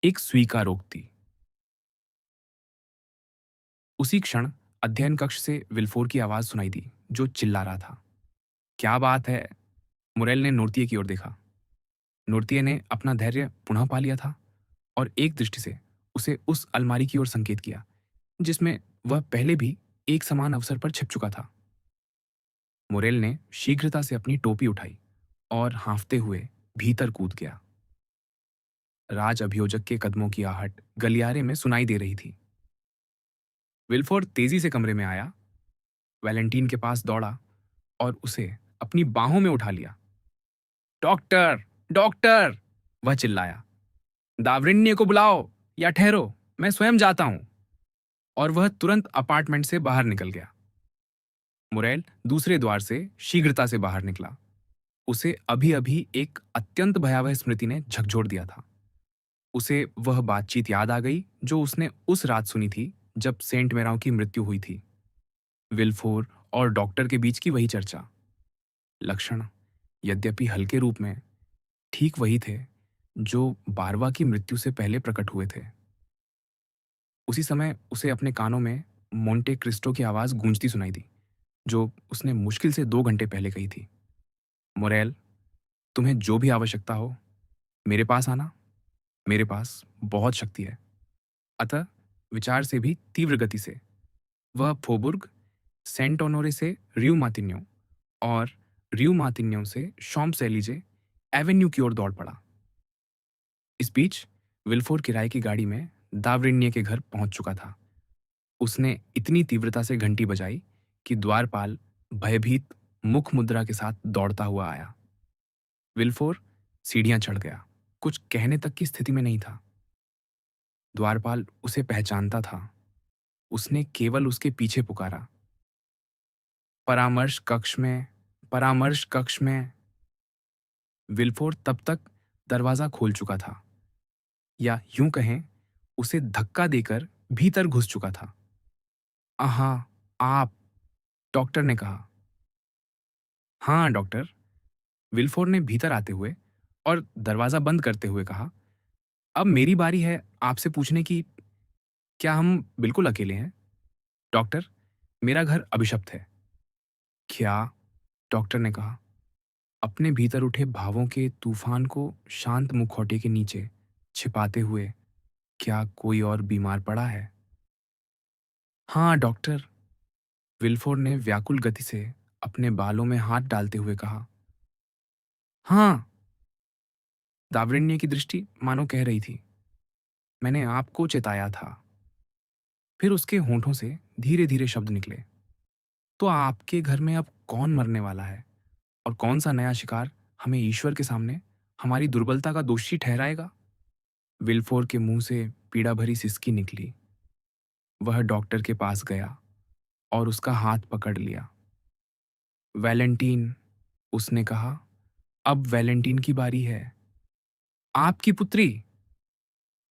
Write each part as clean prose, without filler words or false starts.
एक स्वीकारोक्ति। उसी क्षण अध्ययन कक्ष से विल्फोर की आवाज सुनाई दी, जो चिल्ला रहा था। क्या बात है? मुरेल ने नोर्तिये की ओर देखा। नोर्तिये ने अपना धैर्य पुनः पा लिया था और एक दृष्टि से उसे उस अलमारी की ओर संकेत किया, जिसमें वह पहले भी एक समान अवसर पर छिप चुका था। मुरेल ने शीघ्रता से अपनी टोपी उठाई और हाँफते हुए भीतर कूद गया। राज अभियोजक के कदमों की आहट गलियारे में सुनाई दे रही थी। विल्फोर तेजी से कमरे में आया, वैलेंटीन के पास दौड़ा और उसे अपनी बाहों में उठा लिया। डॉक्टर! डॉक्टर! वह चिल्लाया। दावरिन्य को बुलाओ या ठहरो, मैं स्वयं जाता हूं। और वह तुरंत अपार्टमेंट से बाहर निकल गया। मुरेल दूसरे द्वार से शीघ्रता से बाहर निकला। उसे अभी अभी एक अत्यंत भयावह स्मृति ने झकझोर दिया था। उसे वह बातचीत याद आ गई जो उसने उस रात सुनी थी जब सेंट मेराव की मृत्यु हुई थी। विल्फोर और डॉक्टर के बीच की वही चर्चा। लक्षण, यद्यपि हल्के रूप में, ठीक वही थे जो बारवा की मृत्यु से पहले प्रकट हुए थे। उसी समय उसे अपने कानों में मोंटे क्रिस्टो की आवाज गूंजती सुनाई दी, जो उसने मुश्किल से 2 घंटे पहले कही थी। मोरेल, तुम्हें जो भी आवश्यकता हो, मेरे पास आना। मेरे पास बहुत शक्ति है। अतः विचार से भी तीव्र गति से वह फोबुर्ग, सेंट ऑनोरे से रियू मातिन्यो और रियू मातिन्यो से शॉम्प्स एलिजे एवेन्यू की ओर दौड़ पड़ा। इस बीच विल्फोर किराए की गाड़ी में दावरिन्य के घर पहुंच चुका था। उसने इतनी तीव्रता से घंटी बजाई कि द्वारपाल भयभीत मुख मुद्रा के साथ दौड़ता हुआ आया। विल्फोर सीढ़ियां चढ़ गया, कुछ कहने तक की स्थिति में नहीं था। द्वारपाल उसे पहचानता था। उसने केवल उसके पीछे पुकारा, परामर्श कक्ष में, परामर्श कक्ष में। विल्फोर तब तक दरवाजा खोल चुका था, या यूं कहें उसे धक्का देकर भीतर घुस चुका था। हाँ, आप, डॉक्टर ने कहा। हाँ डॉक्टर, विल्फोर ने भीतर आते हुए और दरवाजा बंद करते हुए कहा। अब मेरी बारी है आपसे पूछने की, क्या हम बिल्कुल अकेले हैं? डॉक्टर, मेरा घर अभिशप्त है। क्या? डॉक्टर ने कहा, अपने भीतर उठे भावों के तूफान को शांत मुखौटे के नीचे छिपाते हुए। क्या कोई और बीमार पड़ा है? हाँ डॉक्टर, विल्फोर ने व्याकुल गति से अपने बालों में हाथ डालते हुए कहा। हाँ, दावरिन्य की दृष्टि मानो कह रही थी, मैंने आपको चेताया था। फिर उसके होंठों से धीरे धीरे शब्द निकले। तो आपके घर में अब कौन मरने वाला है और कौन सा नया शिकार हमें ईश्वर के सामने हमारी दुर्बलता का दोषी ठहराएगा? विल्फोर के मुंह से पीड़ा भरी सिसकी निकली। वह डॉक्टर के पास गया और उसका हाथ पकड़ लिया। वैलेंटीन, उसने कहा, अब वैलेंटीन की बारी है। आपकी पुत्री,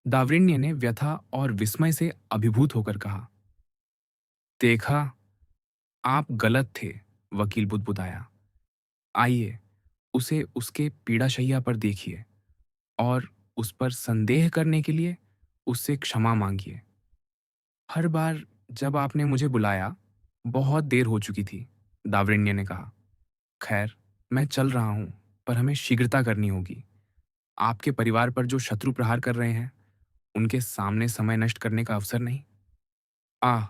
दावरिन्य ने व्यथा और विस्मय से अभिभूत होकर कहा। देखा, आप गलत थे, वकील बुदबुदाया। आइए, उसे उसके पीड़ाशैया पर देखिए और उस पर संदेह करने के लिए उससे क्षमा मांगिए। हर बार जब आपने मुझे बुलाया, बहुत देर हो चुकी थी, दावरिन्य ने कहा। खैर, मैं चल रहा हूं, पर हमें शीघ्रता करनी होगी। आपके परिवार पर जो शत्रु प्रहार कर रहे हैं, उनके सामने समय नष्ट करने का अवसर नहीं। आह,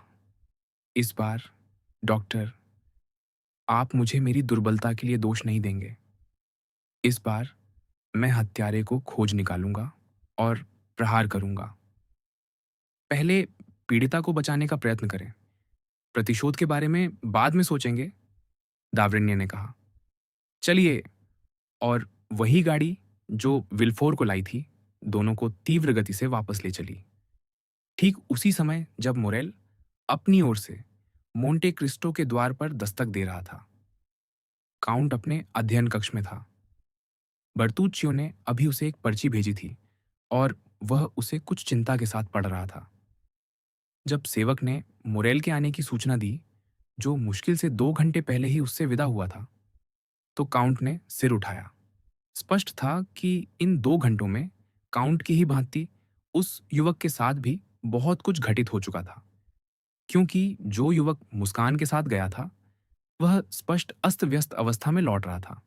इस बार, डॉक्टर, आप मुझे मेरी दुर्बलता के लिए दोष नहीं देंगे। इस बार मैं हत्यारे को खोज निकालूंगा और प्रहार करूंगा। पहले पीड़िता को बचाने का प्रयत्न करें। प्रतिशोध के बारे में बाद में सोचेंगे, दावरिन्य ने कहा। चलिए। और वही गाड़ी जो विल्फोर को लाई थी, दोनों को तीव्र गति से वापस ले चली। ठीक उसी समय जब मोरेल अपनी ओर से मोंटे क्रिस्टो के द्वार पर दस्तक दे रहा था। काउंट अपने अध्ययन कक्ष में था। बर्तुच्चियो ने अभी उसे एक पर्ची भेजी थी और वह उसे कुछ चिंता के साथ पढ़ रहा था। जब सेवक ने मोरेल के आने की सूचना दी, जो मुश्किल से 2 घंटे पहले ही उससे विदा हुआ था, तो काउंट ने सिर उठाया। स्पष्ट था कि इन 2 घंटों में काउंट की ही भांति उस युवक के साथ भी बहुत कुछ घटित हो चुका था, क्योंकि जो युवक मुस्कान के साथ गया था, वह स्पष्ट अस्त-व्यस्त अवस्था में लौट रहा था।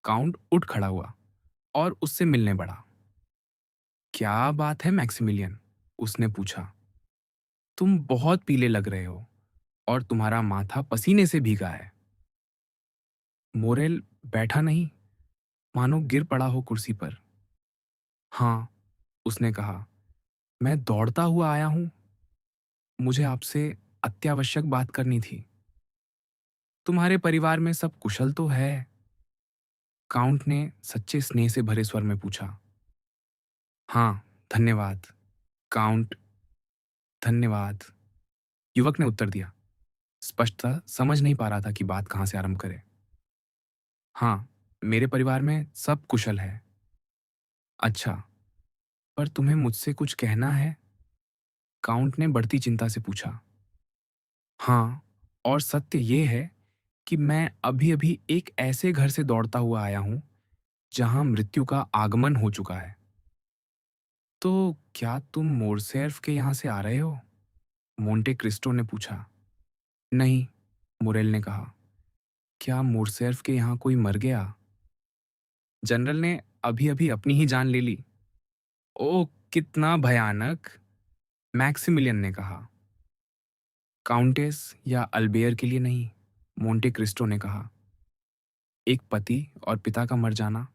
काउंट उठ खड़ा हुआ और उससे मिलने बढ़ा। "क्या बात है मैक्सिमिलियन?" उसने पूछा। "तुम बहुत पीले लग रहे हो और तुम्हारा माथा पसीने से भीगा है।" मोरेल बैठा नहीं, मानो गिर पड़ा हो कुर्सी पर। "हाँ," उसने कहा, "मैं दौड़ता हुआ आया हूँ। मुझे आपसे अत्यावश्यक बात करनी थी। तुम्हारे परिवार में सब कुशल तो है?" काउंट ने सच्चे स्नेह से भरे स्वर में पूछा। "हाँ, धन्यवाद, काउंट, धन्यवाद," युवक ने उत्तर दिया। स्पष्टतः समझ नहीं पा रहा था कि बात कहाँ से आरंभ करे। "हाँ, मेरे परिवार में सब कुशल है।" "अच्छा, पर तुम्हें मुझसे कुछ कहना है?" काउंट ने बढ़ती चिंता से पूछा। "हाँ, और सत्य ये है कि मैं अभी-अभी एक ऐसे घर से दौड़ता हुआ आया हूँ, जहाँ मृत्यु का आगमन हो चुका है।" "तो क्या तुम मोरसेर्फ के यहाँ से आ रहे हो?" मोंटे क्रिस्टो ने पूछा। "नहीं," मुरेल ने कहा। "क्या मोरसेर्फ के यहाँ कोई मर गया?" "जनरल ने अभी-अभी अपनी ही जान ले ली।" "ओह! कितना भयानक!" मैक्सिमिलियन ने कहा। "काउंटेस या अल्बेयर के लिए नहीं," मोंटे क्रिस्टो ने कहा। "एक पति और पिता का मर जाना,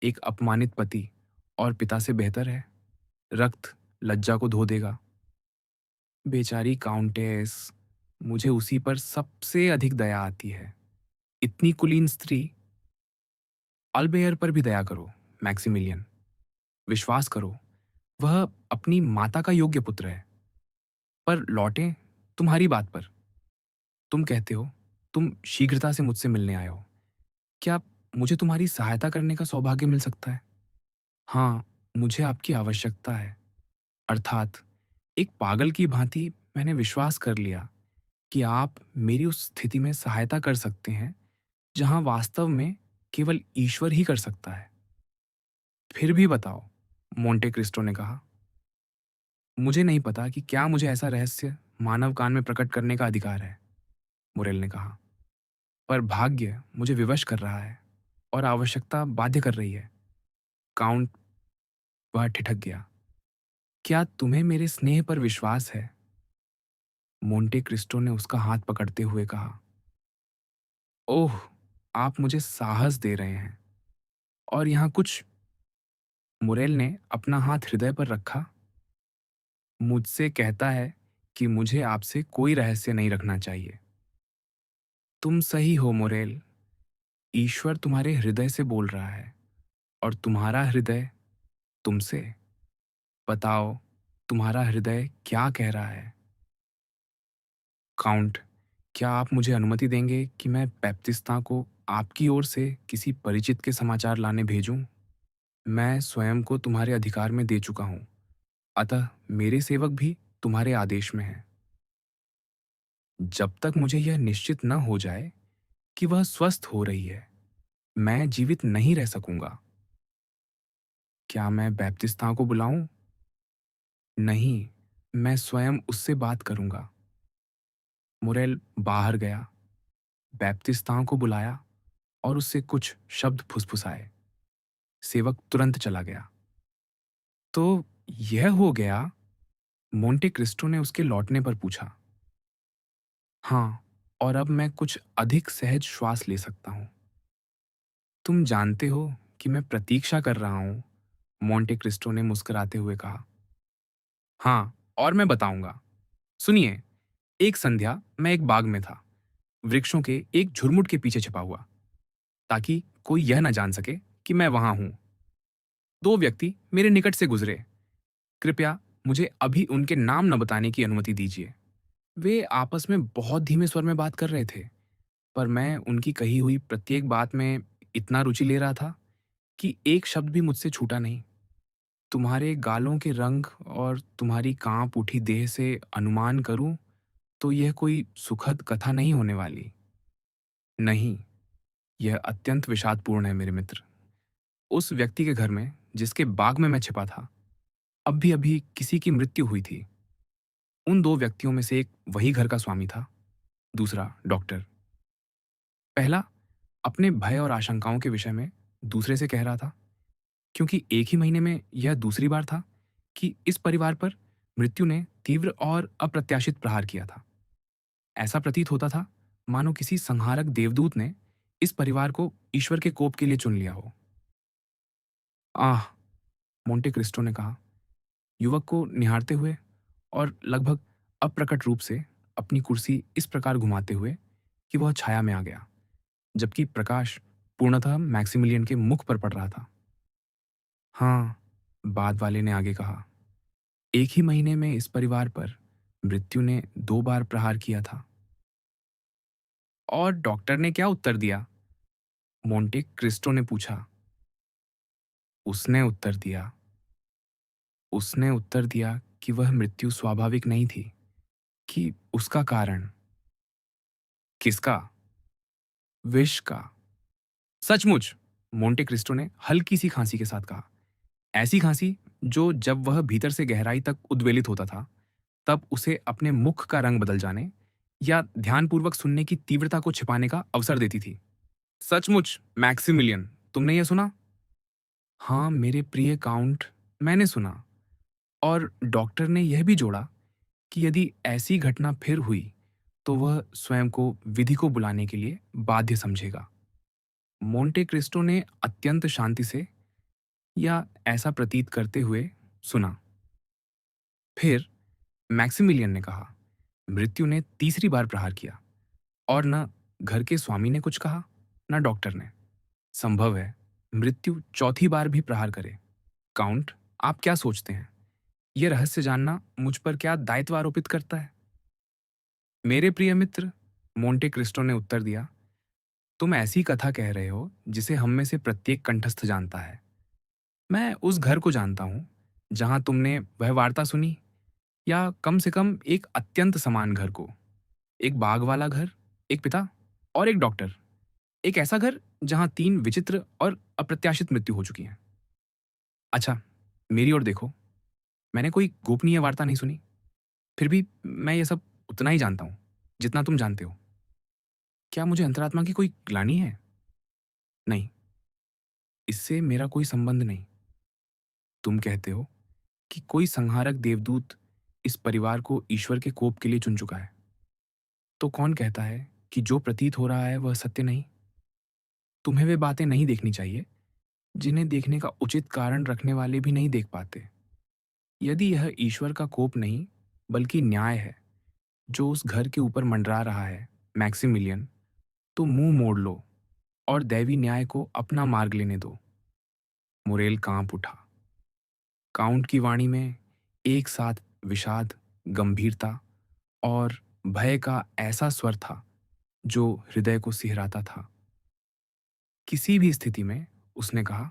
एक अपमानित पति और पिता से बेहतर है। रक्त लज्जा को धो देगा। बेचारी काउंटेस, मुझे उसी पर सबसे अधिक दया आती है। इतनी कुलीन स्त्री। अल्बेयर पर भी दया करो, मैक्सिमिलियन। विश्वास करो, वह अपनी माता का योग्य पुत्र है। पर लौटें तुम्हारी बात पर। तुम कहते हो, तुम शीघ्रता से मुझसे मिलने आए हो। क्या मुझे तुम्हारी सहायता करने का सौभाग्य मिल सकता है?" "हाँ, मुझे आपकी आवश्यकता है। अर्थात एक पागल की भांति मैंने विश्वास कर लिया कि आप मेरी उस स्थिति में सहायता कर सकते हैं, जहां वास्तव में केवल ईश्वर ही कर सकता है।" "फिर भी बताओ," मोंटे क्रिस्टो ने कहा। "मुझे नहीं पता कि क्या मुझे ऐसा रहस्य मानव कान में प्रकट करने का अधिकार है," मुरेल ने कहा। "पर भाग्य मुझे विवश कर रहा है और आवश्यकता बाध्य कर रही है।" काउंट, वह ठिठक गया। "क्या तुम्हें मेरे स्नेह पर विश्वास है?" मोंटे क्रिस्टो ने उसका हाथ पकड़ते हुए कहा। "ओह! आप मुझे साहस दे रहे हैं। और यहाँ कुछ।" मुरेल ने अपना हाथ हृदय पर रखा। "मुझसे कहता है कि मुझे आपसे कोई रहस्य नहीं रखना चाहिए।" "तुम सही हो मोरेल। ईश्वर तुम्हारे हृदय से बोल रहा है और तुम्हारा हृदय तुमसे। बताओ, तुम्हारा हृदय क्या कह रहा है?" "काउंट, क्या आप मुझे अनुमति देंगे कि मैं बैप्तिस्ता को आपकी ओर से किसी परिचित के समाचार लाने भेजूं? मैं स्वयं को तुम्हारे अधिकार में दे चुका हूं, अतः मेरे सेवक भी तुम्हारे आदेश में हैं। जब तक मुझे यह निश्चित न हो जाए कि वह स्वस्थ हो रही है, मैं जीवित नहीं रह सकूंगा।" "क्या मैं बैप्तिस्ता को बुलाऊं?" "नहीं, मैं स्वयं उससे बात करूंगा।" मुरेल बाहर गया, बैप्तिस्ता को बुलाया और उससे कुछ शब्द फुसफुसाए। सेवक तुरंत चला गया। "तो यह हो गया?" मोंटे क्रिस्टो ने उसके लौटने पर पूछा। "हाँ, और अब मैं कुछ अधिक सहज श्वास ले सकता हूँ।" "तुम जानते हो कि मैं प्रतीक्षा कर रहा हूँ," मोंटे क्रिस्टो ने मुस्कुराते हुए कहा। "हाँ, और मैं बताऊंगा। सुनिए, एक संध्या मैं एक बाग में था, वृक्षों के एक झुरमुट के पीछे छिपा हुआ, ताकि कोई यह न जान सके कि मैं वहां हूं। दो व्यक्ति मेरे निकट से गुजरे। कृपया मुझे अभी उनके नाम न बताने की अनुमति दीजिए। वे आपस में बहुत धीमे स्वर में बात कर रहे थे, पर मैं उनकी कही हुई प्रत्येक बात में इतना रुचि ले रहा था कि एक शब्द भी मुझसे छूटा नहीं। तुम्हारे गालों के रंग और तुम्हारी कांप उठी देह से अनुमान करूं तो यह कोई सुखद कथा नहीं होने वाली। नहीं, यह अत्यंत विषादपूर्ण है मेरे मित्र। उस व्यक्ति के घर में, जिसके बाग में मैं छिपा था, अभी अभी किसी की मृत्यु हुई थी। उन दो व्यक्तियों में से एक वही घर का स्वामी था, दूसरा डॉक्टर। पहला अपने भय और आशंकाओं के विषय में दूसरे से कह रहा था, क्योंकि एक ही महीने में यह दूसरी बार था कि इस परिवार पर मृत्यु ने तीव्र और अप्रत्याशित प्रहार किया था। ऐसा प्रतीत होता था मानो किसी संहारक देवदूत ने इस परिवार को ईश्वर के कोप के लिए चुन लिया हो। आह, मोंटे क्रिस्टो ने कहा, युवक को निहारते हुए और लगभग अप्रकट रूप से अपनी कुर्सी इस प्रकार घुमाते हुए कि वह छाया में आ गया, जबकि प्रकाश पूर्णतः मैक्सिमिलियन के मुख पर पड़ रहा था। हाँ, बाद वाले ने आगे कहा, एक ही महीने में इस परिवार पर मृत्यु ने 2 बार प्रहार किया था। और डॉक्टर ने क्या उत्तर दिया? मोंटे क्रिस्टो ने पूछा। उसने उत्तर दिया उसने उत्तर दिया कि वह मृत्यु स्वाभाविक नहीं थी, कि उसका कारण। किसका? विष का। सचमुच? मोंटे क्रिस्टो ने हल्की सी खांसी के साथ कहा। ऐसी खांसी जो जब वह भीतर से गहराई तक उद्वेलित होता था, तब उसे अपने मुख का रंग बदल जाने या ध्यानपूर्वक सुनने की तीव्रता को छिपाने का अवसर देती थी। सचमुच, मैक्सिमिलियन, तुमने यह सुना? हाँ, मेरे प्रिय काउंट, मैंने सुना। और डॉक्टर ने यह भी जोड़ा कि यदि ऐसी घटना फिर हुई, तो वह स्वयं को विधि को बुलाने के लिए बाध्य समझेगा। मोंटे क्रिस्टो ने अत्यंत शांति से, या ऐसा प्रतीत करते हुए, सुना। फिर मैक्सिमिलियन ने कहा, मृत्यु ने तीसरी बार प्रहार किया, और न घर के स्वामी ने कुछ कहा, न डॉक्टर ने। संभव है मृत्यु चौथी बार भी प्रहार करे। काउंट, आप क्या सोचते हैं? यह रहस्य जानना मुझ पर क्या दायित्व आरोपित करता है? मेरे प्रिय मित्र, मोंटे क्रिस्टो ने उत्तर दिया, तुम ऐसी कथा कह रहे हो जिसे हम में से प्रत्येक कंठस्थ जानता है। मैं उस घर को जानता हूं जहां तुमने वह वार्ता सुनी, या कम से कम एक अत्यंत समान घर को। एक बाग वाला घर, एक पिता और एक डॉक्टर। एक ऐसा घर जहां 3 विचित्र और अप्रत्याशित मृत्यु हो चुकी हैं। अच्छा, मेरी ओर देखो, मैंने कोई गोपनीय वार्ता नहीं सुनी। फिर भी मैं ये सब उतना ही जानता हूं जितना तुम जानते हो। क्या मुझे अंतरात्मा की कोई ग्लानि है? नहीं, इससे मेरा कोई संबंध नहीं। तुम कहते हो कि कोई संहारक देवदूत इस परिवार को ईश्वर के कोप के लिए चुन चुका है। तो कौन कहता है कि जो प्रतीत हो रहा है वह सत्य नहीं? तुम्हें वे बातें नहीं देखनी चाहिए जिन्हें देखने का उचित कारण रखने वाले भी नहीं देख पाते। यदि यह ईश्वर का कोप नहीं, बल्कि न्याय है जो उस घर के ऊपर मंडरा रहा है, मैक्सिमिलियन, तो मुंह मोड़ लो और दैवी न्याय को अपना मार्ग लेने दो। मुरेल कांप उठा। काउंट की वाणी में एक साथ विषाद, गंभीरता और भय का ऐसा स्वर था जो हृदय को सिहराता था। किसी भी स्थिति में, उसने कहा,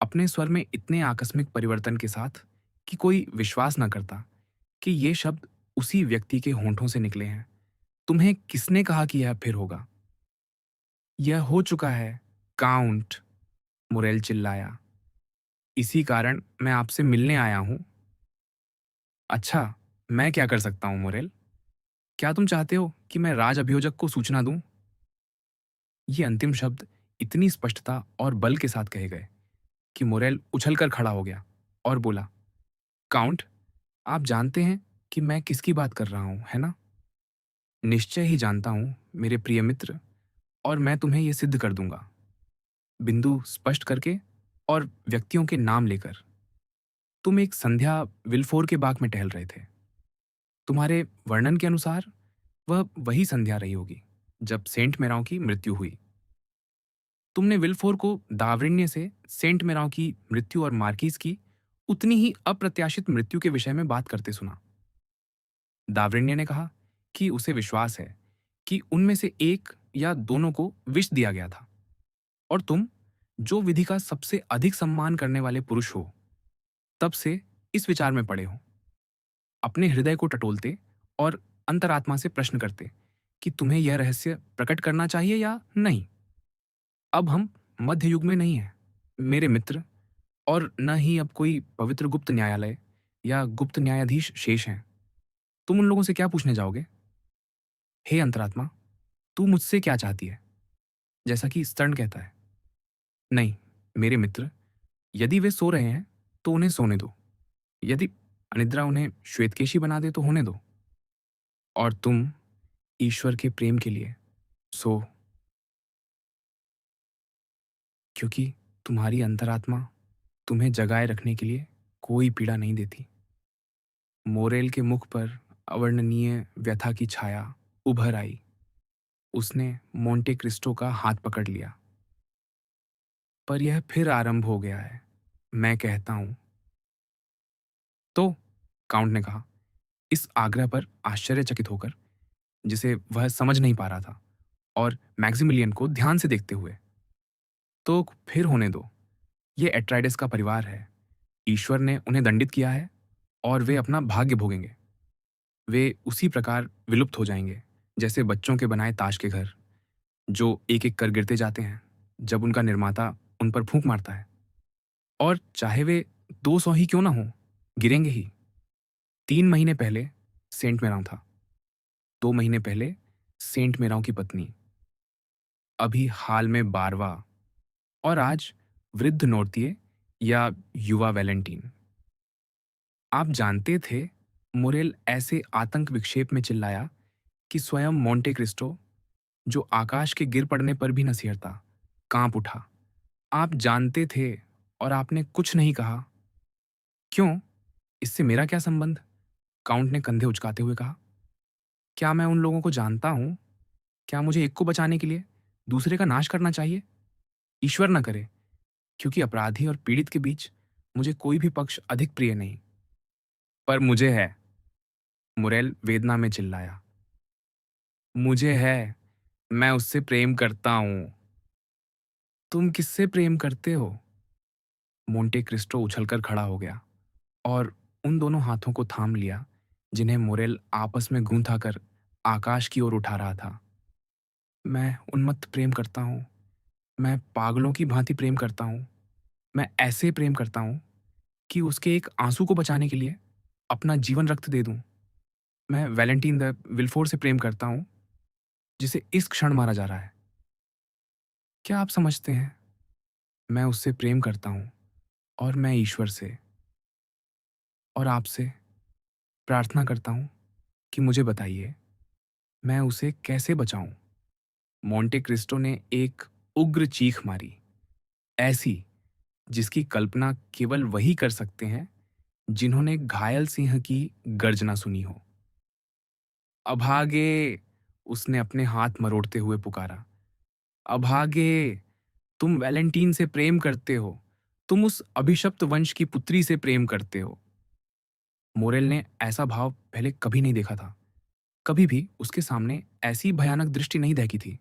अपने स्वर में इतने आकस्मिक परिवर्तन के साथ कि कोई विश्वास न करता कि ये शब्द उसी व्यक्ति के होंठों से निकले हैं। तुम्हें किसने कहा कि यह फिर होगा? यह हो चुका है, काउंट, मुरेल चिल्लाया। इसी कारण मैं आपसे मिलने आया हूं। अच्छा, मैं क्या कर सकता हूं मुरेल? क्या तुम चाहते हो कि मैं राज अभियोजक को सूचना दूं? ये अंतिम शब्द इतनी स्पष्टता और बल के साथ कहे गए कि मुरेल उछलकर खड़ा हो गया और बोला, काउंट, आप जानते हैं कि मैं किसकी बात कर रहा हूं, है ना? निश्चय ही जानता हूं, मेरे प्रिय मित्र, और मैं तुम्हें यह सिद्ध कर दूंगा, बिंदु स्पष्ट करके और व्यक्तियों के नाम लेकर। तुम एक संध्या विल्फोर के बाग में टहल रहे थे। तुम्हारे वर्णन के अनुसार वह वही संध्या रही होगी जब सेंट मेराव की मृत्यु हुई। तुमने विल्फोर को दावृण्य से सेंट मेराव की मृत्यु और मार्किस की उतनी ही अप्रत्याशित मृत्यु के विषय में बात करते सुना। दावृण्य ने कहा कि उसे विश्वास है कि उनमें से एक या दोनों को विष दिया गया था, और तुम, जो विधि का सबसे अधिक सम्मान करने वाले पुरुष हो, तब से इस विचार में पड़े हो, अपने हृदय को टटोलते और अंतरात्मा से प्रश्न करते कि तुम्हें यह रहस्य प्रकट करना चाहिए या नहीं। अब हम मध्य युग में नहीं हैं, मेरे मित्र, और न ही अब कोई पवित्र गुप्त न्यायालय या गुप्त न्यायाधीश शेष हैं, तुम उन लोगों से क्या पूछने जाओगे? हे अंतरात्मा, तू मुझसे क्या चाहती है? जैसा कि स्तर्ण कहता है। नहीं, मेरे मित्र, यदि वे सो रहे हैं तो उन्हें सोने दो। यदि अनिद्रा उन्हें श्वेतकेशी बना दे तो होने दो। और तुम ईश्वर के प्रेम के लिए सो, क्योंकि तुम्हारी अंतरात्मा तुम्हें जगाए रखने के लिए कोई पीड़ा नहीं देती। मोरेल के मुख पर अवर्णनीय व्यथा की छाया उभर आई। उसने मोंटे क्रिस्टो का हाथ पकड़ लिया। पर यह फिर आरंभ हो गया है, मैं कहता हूं। तो काउंट ने कहा, इस आग्रह पर आश्चर्यचकित होकर, जिसे वह समझ नहीं पा रहा था, और मैक्सिमिलियन को ध्यान से देखते हुए। तो फिर होने दो, ये एट्राइडस का परिवार है। ईश्वर ने उन्हें दंडित किया है और वे अपना भाग्य भोगेंगे। वे उसी प्रकार विलुप्त हो जाएंगे जैसे बच्चों के बनाए ताश के घर, जो एक एक कर गिरते जाते हैं जब उनका निर्माता उन पर फूंक मारता है। और चाहे वे 200 ही क्यों ना हो, गिरेंगे ही। 3 महीने पहले सेंट मेराव था, 2 महीने पहले सेंट मेराव की पत्नी, अभी हाल में 12वां, और आज वृद्ध नोर्तिये या युवा वैलेंटीन। आप जानते थे, मुरेल ऐसे आतंक विक्षेप में चिल्लाया कि स्वयं मोंटे क्रिस्टो, जो आकाश के गिर पड़ने पर भी न सिहरता, कांप उठा। आप जानते थे और आपने कुछ नहीं कहा। क्यों? इससे मेरा क्या संबंध? काउंट ने कंधे उचकाते हुए कहा। क्या मैं उन लोगों को जानता हूं? क्या मुझे एक को बचाने के लिए दूसरे का नाश करना चाहिए? ईश्वर न करे, क्योंकि अपराधी और पीड़ित के बीच मुझे कोई भी पक्ष अधिक प्रिय नहीं। पर मुझे है, मुरेल वेदना में चिल्लाया। मुझे है, मैं उससे प्रेम करता हूं। तुम किससे प्रेम करते हो? मोंटे क्रिस्टो उछलकर खड़ा हो गया और उन दोनों हाथों को थाम लिया जिन्हें मोरेल आपस में गूंथा कर आकाश की ओर उठा रहा था। मैं उन्मत्त प्रेम करता हूं। मैं पागलों की भांति प्रेम करता हूं। मैं ऐसे प्रेम करता हूं कि उसके एक आंसू को बचाने के लिए अपना जीवन रक्त दे दूं। मैं वैलेंटीन द विल्फोर से प्रेम करता हूं, जिसे इस क्षण मारा जा रहा है। क्या आप समझते हैं? मैं उससे प्रेम करता हूं, और मैं ईश्वर से और आपसे प्रार्थना करता हूं कि मुझे बताइए, मैं उसे कैसे बचाऊं? मोंटे क्रिस्टो ने एक उग्र चीख मारी, ऐसी जिसकी कल्पना केवल वही कर सकते हैं जिन्होंने घायल सिंह की गर्जना सुनी हो। अभागे! उसने अपने हाथ मरोड़ते हुए पुकारा। अभागे! तुम वैलेंटीन से प्रेम करते हो। तुम उस अभिशप्त वंश की पुत्री से प्रेम करते हो। मोरेल ने ऐसा भाव पहले कभी नहीं देखा था। कभी भी उसके सामने ऐसी भयानक दृष्टि नहीं देखी थी,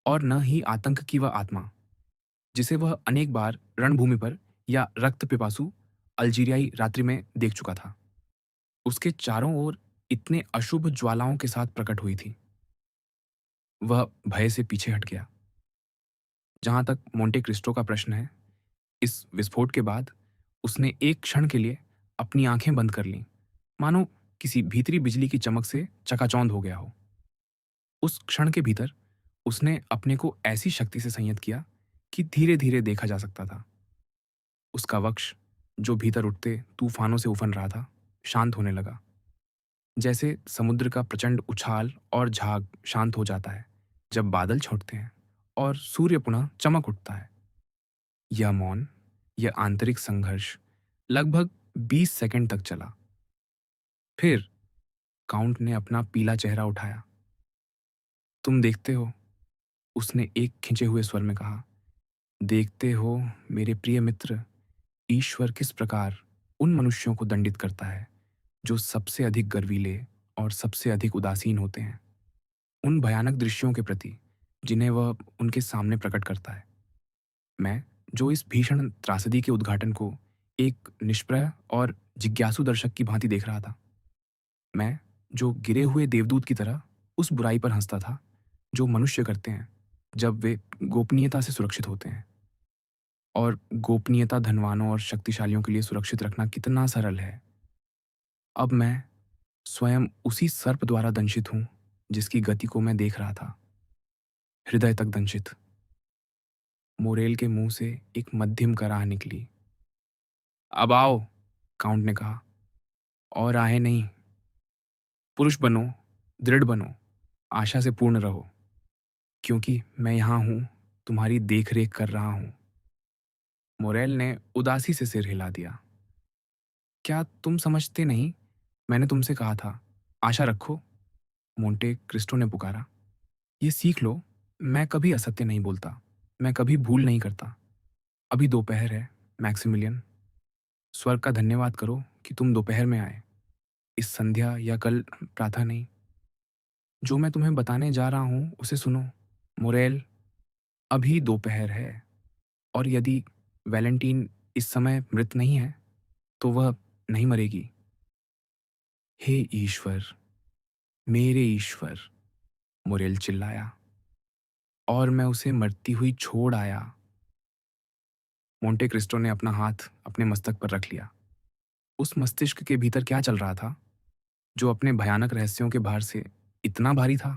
और न ही आतंक की वह आत्मा, जिसे वह अनेक बार रणभूमि पर या रक्त पिपासु अल्जीरियाई रात्रि में देख चुका था। उसके चारों ओर इतने अशुभ ज्वालाओं के साथ प्रकट हुई थी। वह भय से पीछे हट गया। जहां तक मोंटे क्रिस्टो का प्रश्न है, इस विस्फोट के बाद उसने एक क्षण के लिए अपनी आंखें बंद कर लीं, मानो किसी भीतरी बिजली की चमक से चकाचौंध हो गया हो। उस क्षण के भीतर उसने अपने को ऐसी शक्ति से संयत किया कि धीरे धीरे देखा जा सकता था। उसका वक्ष, जो भीतर उठते तूफानों से उफन रहा था, शांत होने लगा, जैसे समुद्र का प्रचंड उछाल और झाग शांत हो जाता है जब बादल छूटते हैं और सूर्य पुनः चमक उठता है। यह मौन, यह आंतरिक संघर्ष लगभग 20 सेकंड तक चला। फिर काउंट ने अपना पीला चेहरा उठाया। तुम देखते हो, उसने एक खिंचे हुए स्वर में कहा, देखते हो मेरे प्रिय मित्र, ईश्वर किस प्रकार उन मनुष्यों को दंडित करता है जो सबसे अधिक गर्वीले और सबसे अधिक उदासीन होते हैं, उन भयानक दृश्यों के प्रति जिन्हें वह उनके सामने प्रकट करता है। मैं, जो इस भीषण त्रासदी के उद्घाटन को एक निष्प्रह और जिज्ञासु दर्शक की भांति देख रहा था, मैं, जो गिरे हुए देवदूत की तरह उस बुराई पर हंसता था जो मनुष्य करते हैं जब वे गोपनीयता से सुरक्षित होते हैं। और गोपनीयता धनवानों और शक्तिशालियों के लिए सुरक्षित रखना कितना सरल है। अब मैं स्वयं उसी सर्प द्वारा दंशित हूं जिसकी गति को मैं देख रहा था, हृदय तक दंशित। मोरेल के मुंह से एक मध्यम कराह निकली। अब आओ, काउंट ने कहा, और आहे नहीं। पुरुष बनो, दृढ़ बनो, आशा से पूर्ण रहो, क्योंकि मैं यहां हूं, तुम्हारी देख रेख कर रहा हूं। मोरेल ने उदासी से सिर हिला दिया। क्या तुम समझते नहीं? मैंने तुमसे कहा था, आशा रखो। मोंटे क्रिस्टो ने पुकारा। ये सीख लो, मैं कभी असत्य नहीं बोलता, मैं कभी भूल नहीं करता। अभी दोपहर है, मैक्सिमिलियन। स्वर्ग का धन्यवाद करो कि तुम दोपहर में आए, इस संध्या या कल प्रातः नहीं। जो मैं तुम्हें बताने जा रहा हूं उसे सुनो। मोरेल, अभी दोपहर है, और यदि वैलेंटीन इस समय मृत नहीं है तो वह नहीं मरेगी। हे ईश्वर, मेरे ईश्वर, मोरेल चिल्लाया, और मैं उसे मरती हुई छोड़ आया। मोंटे क्रिस्टो ने अपना हाथ अपने मस्तक पर रख लिया। उस मस्तिष्क के भीतर क्या चल रहा था जो अपने भयानक रहस्यों के भार से इतना भारी था?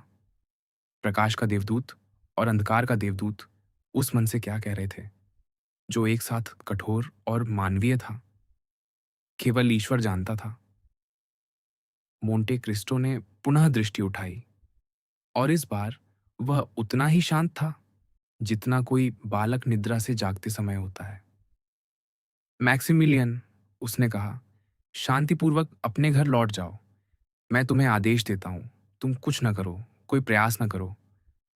प्रकाश का देवदूत और अंधकार का देवदूत उस मन से क्या कह रहे थे, जो एक साथ कठोर और मानवीय था? केवल ईश्वर जानता था। मोंटे क्रिस्टो ने पुनः दृष्टि उठाई, और इस बार वह उतना ही शांत था जितना कोई बालक निद्रा से जागते समय होता है। मैक्सिमिलियन, उसने कहा, शांतिपूर्वक अपने घर लौट जाओ। मैं तुम्हें आदेश देता हूं, तुम कुछ न करो, कोई प्रयास न करो।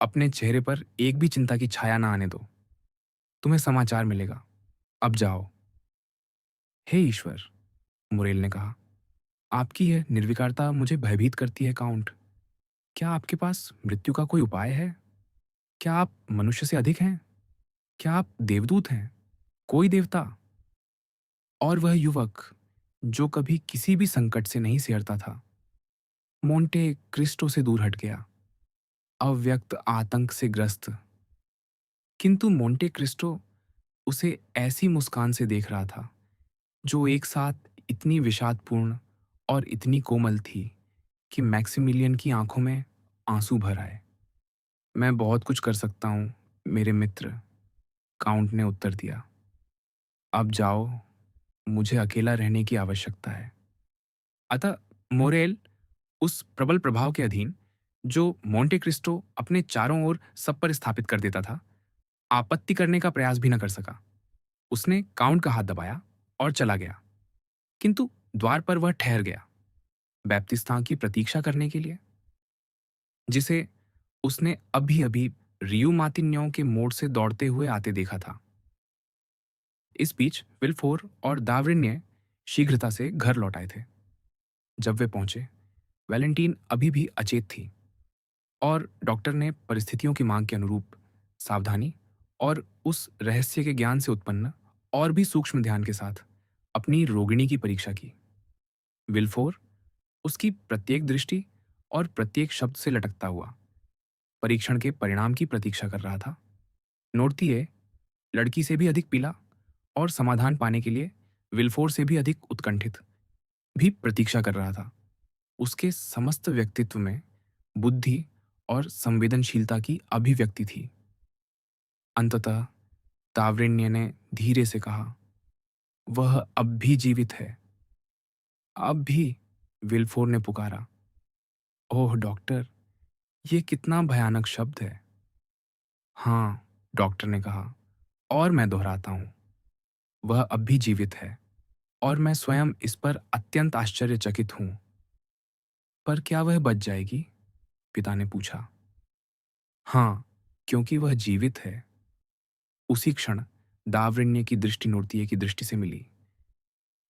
अपने चेहरे पर एक भी चिंता की छाया न आने दो। तुम्हें समाचार मिलेगा। अब जाओ। हे ईश्वर, मुरेल ने कहा, आपकी यह निर्विकारता मुझे भयभीत करती है, काउंट। क्या आपके पास मृत्यु का कोई उपाय है? क्या आप मनुष्य से अधिक हैं? क्या आप देवदूत हैं? कोई देवता? और वह युवक जो कभी किसी भी संकट से नहीं सिहरता था, मोंटे क्रिस्टो से दूर हट गया, अव्यक्त आतंक से ग्रस्त। किंतु मोंटे क्रिस्टो उसे ऐसी मुस्कान से देख रहा था जो एक साथ इतनी विषादपूर्ण और इतनी कोमल थी कि मैक्सिमिलियन की आंखों में आंसू भर आए। मैं बहुत कुछ कर सकता हूं, मेरे मित्र, काउंट ने उत्तर दिया। अब जाओ, मुझे अकेला रहने की आवश्यकता है। अतः मोरेल उस प्रबल प्रभाव के अधीन, जो मोंटे क्रिस्टो अपने चारों ओर सब पर स्थापित कर देता था, आपत्ति करने का प्रयास भी न कर सका। उसने काउंट का हाथ दबाया और चला गया, किंतु द्वार पर वह ठहर गया, बैप्तिस्ता की प्रतीक्षा करने के लिए, जिसे उसने अभी अभी रियू मातिन्यों के मोड़ से दौड़ते हुए आते देखा था। इस बीच विल्फोर और दावरिन्य शीघ्रता से घर लौट आए थे। जब वे पहुंचे, वैलेंटीन अभी भी अचेत थी, और डॉक्टर ने परिस्थितियों की मांग के अनुरूप सावधानी और उस रहस्य के ज्ञान से उत्पन्न और भी सूक्ष्म ध्यान के साथ अपनी रोगिणी की परीक्षा की। विल्फोर उसकी प्रत्येक दृष्टि और प्रत्येक शब्द से लटकता हुआ परीक्षण के परिणाम की प्रतीक्षा कर रहा था। नोर्तिये लड़की से भी अधिक पीला और समाधान पाने के लिए विल्फोर से भी अधिक उत्कंठित भी प्रतीक्षा कर रहा था। उसके समस्त व्यक्तित्व में बुद्धि और संवेदनशीलता की अभिव्यक्ति थी। अंततः तावरेन्य ने धीरे से कहा, वह अब भी जीवित है। अब भी, विल्फोर ने पुकारा। ओह डॉक्टर, ये कितना भयानक शब्द है। हाँ, डॉक्टर ने कहा, और मैं दोहराता हूं, वह अब भी जीवित है, और मैं स्वयं इस पर अत्यंत आश्चर्यचकित हूं। पर क्या वह बच जाएगी? पिता ने पूछा। हाँ, क्योंकि वह जीवित है। उसी क्षण दावरिन्य की दृष्टि नोर्तिये की दृष्टि से मिली,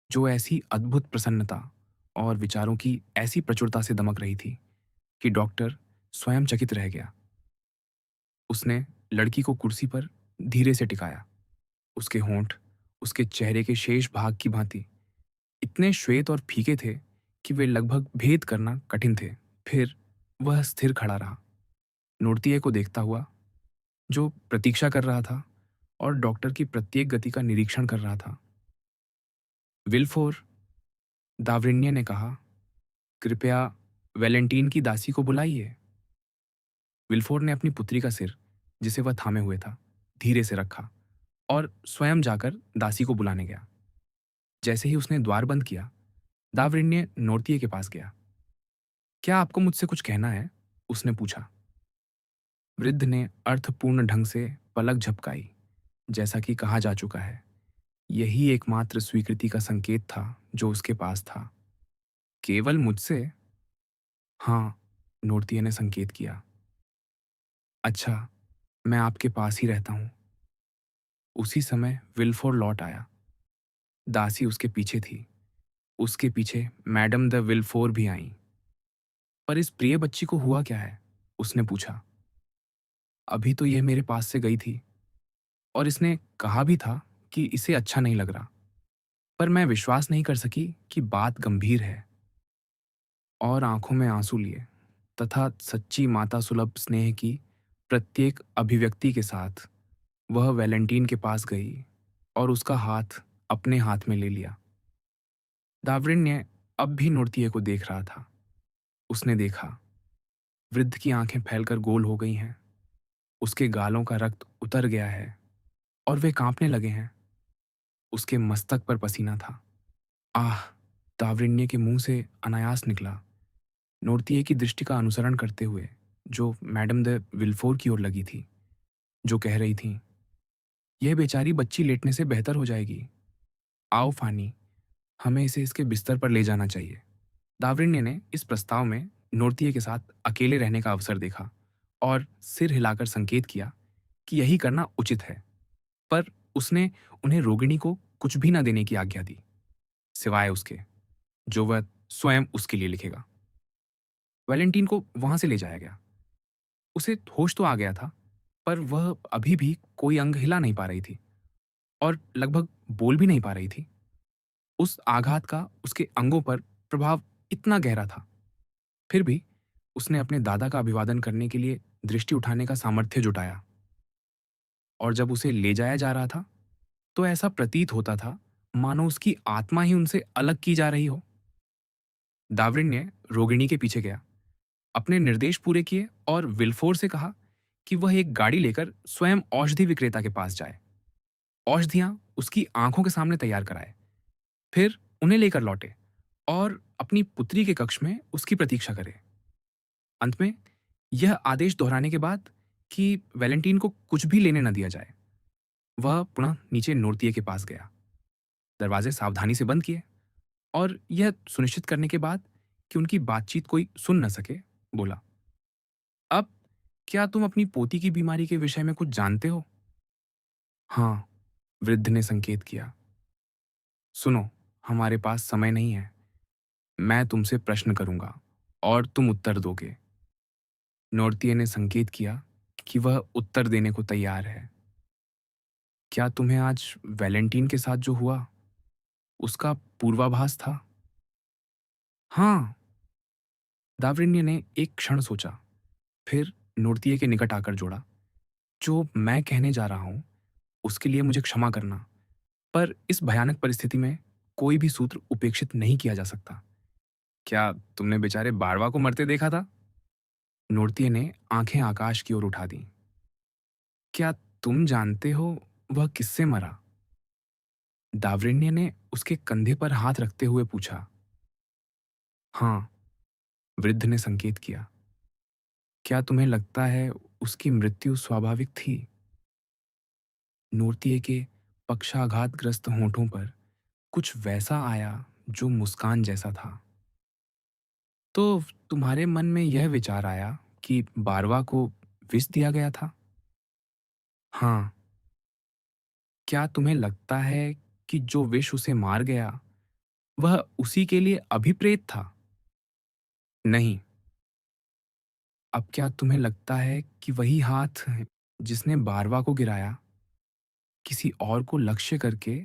जो ऐसी अद्भुत प्रसन्नता और विचारों की ऐसी प्रचुरता से दमक रही थी कि डॉक्टर स्वयं चकित रह गया। उसने लड़की को कुर्सी पर धीरे से टिकाया। उसके होंठ उसके चेहरे के शेष भाग की भांति इतने श्वेत और फीके थे कि वे लगभग भेद करना कठिन थे। फिर वह स्थिर खड़ा रहा, नोर्तिये को देखता हुआ, जो प्रतीक्षा कर रहा था और डॉक्टर की प्रत्येक गति का निरीक्षण कर रहा था। विल्फोर, दावरिन्य ने कहा, कृपया वैलेंटीन की दासी को बुलाइए। विल्फोर ने अपनी पुत्री का सिर, जिसे वह थामे हुए था, धीरे से रखा और स्वयं जाकर दासी को बुलाने गया। जैसे ही उसने द्वार बंद किया, दावरिन्य नोर्तिये के पास गया। क्या आपको मुझसे कुछ कहना है? उसने पूछा। वृद्ध ने अर्थपूर्ण ढंग से पलक झपकाई। जैसा कि कहा जा चुका है, यही एकमात्र स्वीकृति का संकेत था जो उसके पास था। केवल मुझसे? हाँ, नोर्तिये ने संकेत किया। अच्छा, मैं आपके पास ही रहता हूँ। उसी समय विल्फोर लौट आया। दासी उसके पीछे थी। उसके पीछे मैडम द विल्फोर भी आईं। पर इस प्रिय बच्ची को हुआ क्या है? उसने पूछा। अभी तो यह मेरे पास से गई थी और इसने कहा भी था कि इसे अच्छा नहीं लग रहा, पर मैं विश्वास नहीं कर सकी कि बात गंभीर है। और आंखों में आंसू लिए तथा सच्ची माता सुलभ स्नेह की प्रत्येक अभिव्यक्ति के साथ वह वैलेंटीन के पास गई और उसका हाथ अपने हाथ में ले लिया। दावरिन्य अब भी नोर्तिये को देख रहा था। उसने देखा, वृद्ध की आंखें फैलकर गोल हो गई हैं, उसके गालों का रक्त उतर गया है और वे कांपने लगे हैं। उसके मस्तक पर पसीना था। आह! दावरिन्य के मुंह से अनायास निकला, नोर्तिये की दृष्टि का अनुसरण करते हुए, जो मैडम द विल्फोर की ओर लगी थी, जो कह रही थीं, यह बेचारी बच्ची लेटने से बेहतर हो जाएगी। आओ फानी, हमें इसे इसके बिस्तर पर ले जाना चाहिए। दावरिन्य ने इस प्रस्ताव में नोर्तिये के साथ अकेले रहने का अवसर देखा और सिर हिलाकर संकेत किया कि यही करना उचित है। पर उसने उन्हें रोगिणी को कुछ भी न देने की आज्ञा दी, सिवाय उसके जो वह स्वयं उसके लिए लिखेगा। वैलेंटीन को वहां से ले जाया गया। उसे होश तो आ गया था, पर वह अभी भी कोई अंग हिला नहीं पा रही थी और लगभग बोल भी नहीं पा रही थी। उस आघात का उसके अंगों पर प्रभाव इतना गहरा था। फिर भी उसने अपने दादा का अभिवादन करने के लिए दृष्टि उठाने का सामर्थ्य जुटाया और जब उसे ले जाया जा रहा था, तो ऐसा प्रतीत होता था मानो उसकी आत्मा ही उनसे अलग की जा रही हो। दावरिन्य रोगिणी के पीछे गया, अपने निर्देश पूरे किए और विल्फोर से कहा कि वह एक गाड़ी लेकर स्वयं औषधि विक्रेता के पास जाए, औषधियां उसकी आंखों के सामने तैयार कराए, फिर उन्हें लेकर लौटे और अपनी पुत्री के कक्ष में उसकी प्रतीक्षा करे। अंत में यह आदेश दोहराने के बाद कि वैलेंटीन को कुछ भी लेने न दिया जाए, वह पुनः नीचे नोर्तिये के पास गया, दरवाजे सावधानी से बंद किए और यह सुनिश्चित करने के बाद कि उनकी बातचीत कोई सुन न सके, बोला, अब क्या तुम अपनी पोती की बीमारी के विषय में कुछ जानते हो? हाँ, वृद्ध ने संकेत किया। सुनो, हमारे पास समय नहीं है। मैं तुमसे प्रश्न करूंगा और तुम उत्तर दोगे। नोर्तिये ने संकेत किया कि वह उत्तर देने को तैयार है। क्या तुम्हें आज वैलेंटीन के साथ जो हुआ, उसका पूर्वाभास था? हाँ, दावरिन्य ने एक क्षण सोचा, फिर नोर्तिये के निकट आकर जोड़ा। जो मैं कहने जा रहा हूं, उसके लिए मुझे क्षमा करना, पर इस भयानक परिस्थिति में कोई भी सूत्र उपेक्षित नहीं किया जा सकता। क्या तुमने बेचारे बारवा को मरते देखा था? नोर्तिये ने आंखें आकाश की ओर उठा दी। क्या तुम जानते हो वह किससे मरा? दावरिन्य ने उसके कंधे पर हाथ रखते हुए पूछा। हाँ, वृद्ध ने संकेत किया। क्या तुम्हें लगता है उसकी मृत्यु स्वाभाविक थी? नूर्तिये के पक्षाघातग्रस्त होठों पर कुछ वैसा आया जो मुस्कान जैसा था। तो तुम्हारे मन में यह विचार आया कि बारवा को विष दिया गया था? हाँ। क्या तुम्हें लगता है कि जो विष उसे मार गया, वह उसी के लिए अभिप्रेत था? नहीं। अब क्या तुम्हें लगता है कि वही हाथ जिसने बारवा को गिराया, किसी और को लक्ष्य करके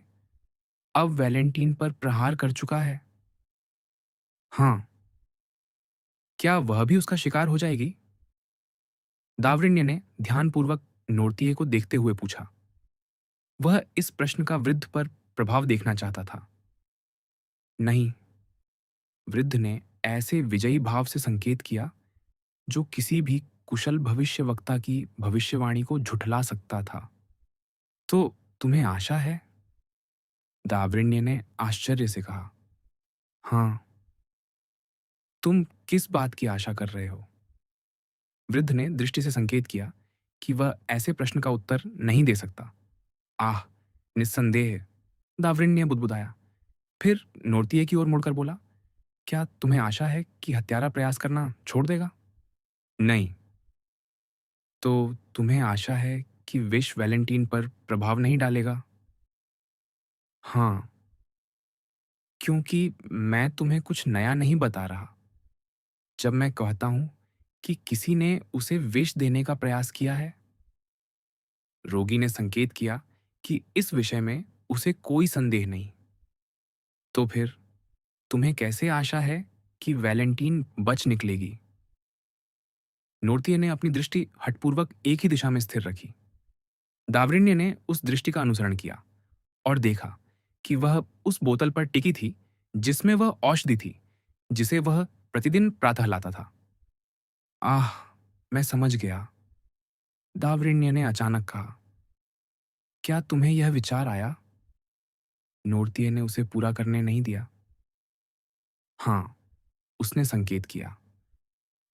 अब वैलेंटीन पर प्रहार कर चुका है? हाँ। क्या वह भी उसका शिकार हो जाएगी? दावरिन्य ने ध्यानपूर्वक नोर्तिये को देखते हुए पूछा। वह इस प्रश्न का वृद्ध पर प्रभाव देखना चाहता था। नहीं, वृद्ध ने ऐसे विजयी भाव से संकेत किया जो किसी भी कुशल भविष्यवक्ता की भविष्यवाणी को झुठला सकता था। तो तुम्हें आशा है? दावृण्य ने आश्चर्य से कहा। हाँ। तुम किस बात की आशा कर रहे हो? वृद्ध ने दृष्टि से संकेत किया कि वह ऐसे प्रश्न का उत्तर नहीं दे सकता। आह, निस्संदेह, दावृण्य बुदबुदाया। फिर नोरतिये की ओर मुड़कर बोला, क्या तुम्हें आशा है कि हत्यारा प्रयास करना छोड़ देगा? नहीं। तो तुम्हें आशा है कि विष वैलेंटीन पर प्रभाव नहीं डालेगा? हाँ, क्योंकि मैं तुम्हें कुछ नया नहीं बता रहा जब मैं कहता हूं कि किसी ने उसे विष देने का प्रयास किया है। रोगी ने संकेत किया कि इस विषय में उसे कोई संदेह नहीं। तो फिर तुम्हें कैसे आशा है कि वैलेंटीन बच निकलेगी? नोर्तिये ने अपनी दृष्टि हठपूर्वक एक ही दिशा में स्थिर रखी। दावृण्य ने उस दृष्टि का अनुसरण किया और देखा कि वह उस बोतल पर टिकी थी जिसमें वह औषधि थी जिसे वह प्रतिदिन प्रातः लाता था। आह, मैं समझ गया, दावृण्य ने अचानक कहा। क्या तुम्हें यह विचार आया? नोरतिये ने उसे पूरा करने नहीं दिया। हाँ, उसने संकेत किया।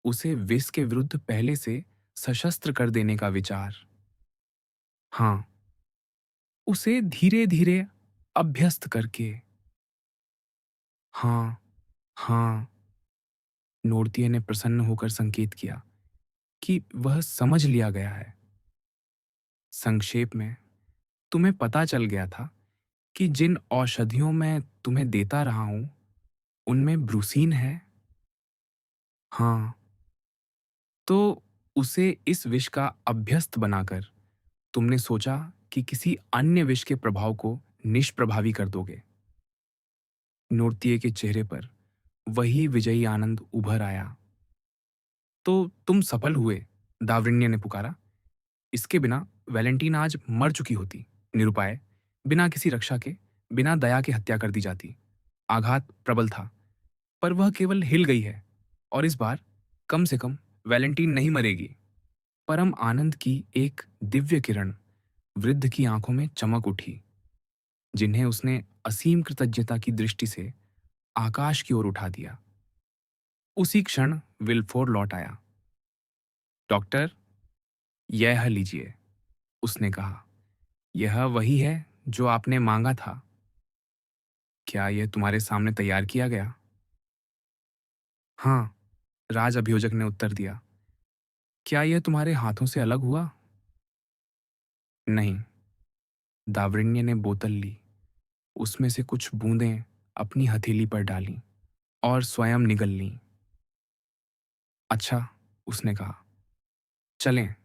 उसे विष के विरुद्ध पहले से सशस्त्र कर देने का विचार। हाँ, उसे धीरे धीरे अभ्यस्त करके। हाँ, हाँ, नोरतिये ने प्रसन्न होकर संकेत किया कि वह समझ लिया गया है। संक्षेप में, तुम्हें पता चल गया था कि जिन औषधियों मैं तुम्हें देता रहा हूं उनमें ब्रूसीन है। हाँ, तो उसे इस विष का अभ्यस्त बनाकर तुमने सोचा कि किसी अन्य विष के प्रभाव को निष्प्रभावी कर दोगे। नोरतिये के चेहरे पर वही विजयी आनंद उभर आया। तो तुम सफल हुए, दावृण्य ने पुकारा। इसके बिना वैलेंटीन आज मर चुकी होती, निरुपाय, बिना किसी रक्षा के, बिना दया के हत्या कर दी जाती। आघात प्रबल था, पर वह केवल हिल गई है, और इस बार कम से कम वैलेंटीन नहीं मरेगी। परम आनंद की एक दिव्य किरण वृद्ध की आंखों में चमक उठी, जिन्हें उसने असीम कृतज्ञता की दृष्टि से आकाश की ओर उठा दिया। उसी क्षण विल्फोर लौट आया। डॉक्टर, यह लीजिए, उसने कहा। यह वही है जो आपने मांगा था। क्या यह तुम्हारे सामने तैयार किया गया? हाँ, राज अभियोजक ने उत्तर दिया। क्या यह तुम्हारे हाथों से अलग हुआ? नहीं। दावृण्य ने बोतल ली, उसमें से कुछ बूंदें अपनी हथेली पर डालीं और स्वयं निगल लीं। अच्छा, उसने कहा, चलें,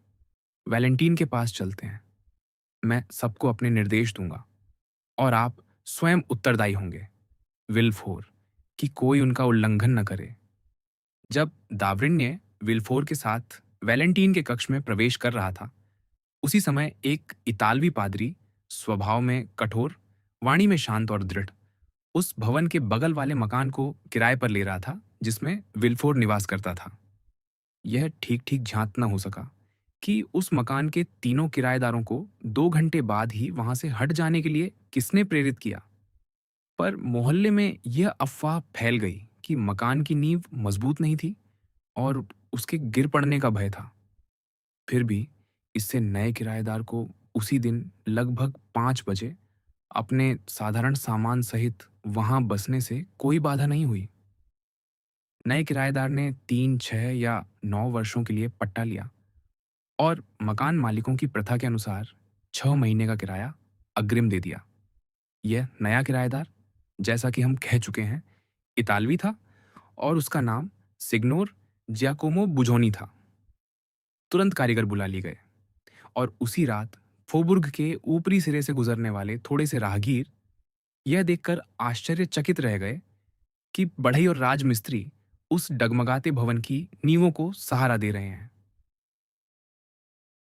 वैलेंटीन के पास चलते हैं। मैं सबको अपने निर्देश दूंगा और आप स्वयं उत्तरदायी होंगे, विल्फोर, कि कोई उनका उल्लंघन न करे। जब दावृण्य विल्फोर के साथ वैलेंटीन के कक्ष में प्रवेश कर रहा था, उसी समय एक इतालवी पादरी, स्वभाव में कठोर, वाणी में शांत और दृढ़, उस भवन के बगल वाले मकान को किराए पर ले रहा था जिसमें विल्फोर निवास करता था। यह ठीक ठीक ज्ञात न हो सका कि उस मकान के तीनों किराएदारों को 2 घंटे बाद ही वहां से हट जाने के लिए किसने प्रेरित किया। पर मोहल्ले में यह अफवाह फैल गई कि मकान की नींव मजबूत नहीं थी और उसके गिर पड़ने का भय था। फिर भी इससे नए किराएदार को उसी दिन लगभग 5 बजे अपने साधारण सामान सहित वहां बसने से कोई बाधा नहीं हुई। नए किराएदार ने 3, 6 या 9 वर्षों के लिए पट्टा लिया और मकान मालिकों की प्रथा के अनुसार 6 महीने का किराया अग्रिम दे दिया। यह नया किराएदार, जैसा कि हम कह चुके हैं, इतालवी था और उसका नाम सिग्नोर जियाकोमो बुझोनी था। तुरंत कारीगर बुला लिए गए और उसी रात फोबुर्ग के ऊपरी सिरे से गुजरने वाले थोड़े से राहगीर यह देखकर आश्चर्यचकित रह गए कि बढ़ई और राजमिस्त्री उस डगमगाते भवन की नींवों को सहारा दे रहे हैं।